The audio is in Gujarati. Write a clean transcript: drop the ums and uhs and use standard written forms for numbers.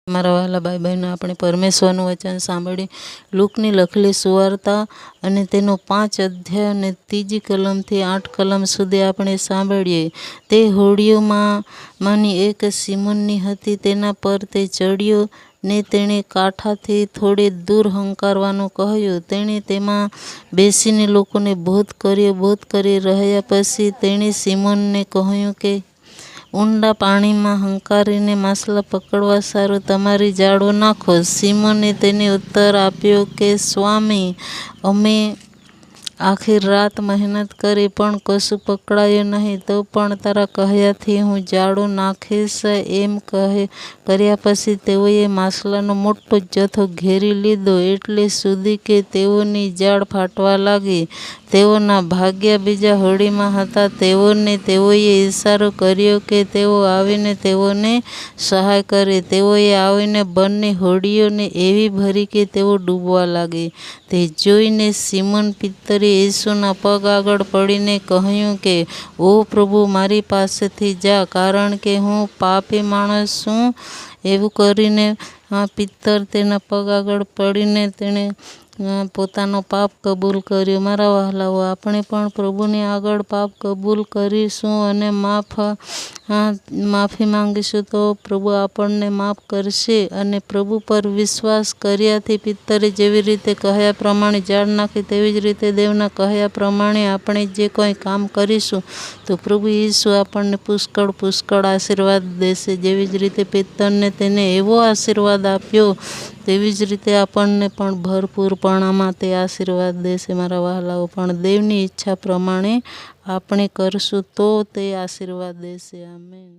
મારા વહાલા ભાઈ બહેનો, આપણે પરમેશ્વરનું વચન સાંભળી લૂકની લખેલી સુવાર્તા અને તેનો 5 અધ્યાય અને 3જી કલમથી 8 કલમ સુધી આપણે સાંભળીએ. તે હોડીઓમાંની એક સિમોનની હતી. તેના પર તે ચડ્યો ને તેણે કાંઠાથી થોડે દૂર હંકારવાનું કહ્યું. તેણે તેમાં બેસીને લોકોને બોધ કર્યો. બોધ કરી રહ્યા પછી તેણે સિમોનને કહ્યું કે ઊંડા પાણીમાં હંકારીને માછલા પકડવા સારું તમારી જાળો નાખો. સિમોને તેને ઉત્તર આપ્યો કે સ્વામી, અમે આખી રાત મહેનત કરી પણ કશું પકડાયું નહીં. તો પણ તારા કહ્યાથી હું જાળો નાખીશ. એમ કર્યા પછી તેઓએ માછલાનો મોટો જથ્થો ઘેરી લીધો, એટલે સુધી કે તેઓની જાળ ફાટવા લાગી. તેઓના ભાગ્યા બીજા હોડીમાં હતા. તેઓએ ઈશારો કર્યો કે તેઓ આવીને તેઓને સહાય કરે. તેઓએ આવીને બંને હોડીઓને એવી ભરી કે તેઓ ડૂબવા લાગી. તે જોઈને સિમોન પિત્તરે યેસુના પગ આગળ પડીને કહ્યું કે ઓ પ્રભુ, મારી પાસેથી જા, કારણ કે હું પાપી માણસ છું. એવું કરીને પિત્તર તેના પગ આગળ પડીને તેણે પોતાનો પાપ કબૂલ કર્યો. મારા વહાલાઓ, આપણે પણ પ્રભુની આગળ પાપ કબૂલ કરીશું અને માફી માંગીશું તો પ્રભુ આપણને માફ કરશે. અને પ્રભુ પર વિશ્વાસ કર્યાથી પિત્તરે જેવી રીતે કહ્યા પ્રમાણે જાળ નાખી, તેવી જ રીતે દેવના કહ્યા પ્રમાણે આપણે જે કોઈ કામ કરીશું તો પ્રભુ ઈસુ આપણને પુષ્કળ આશીર્વાદ દેશે. જેવી જ રીતે પિત્તરને તેને એવો આશીર્વાદ આપ્યો, તેવી જ રીતે આપણને પણ ભરપૂરપણામાં તે આશીર્વાદ દેશે. મારા વહાલાઓ, પણ દેવની ઈચ્છા પ્રમાણે આપણે કરશું તો તે આશીર્વાદ દેશે. આમેન.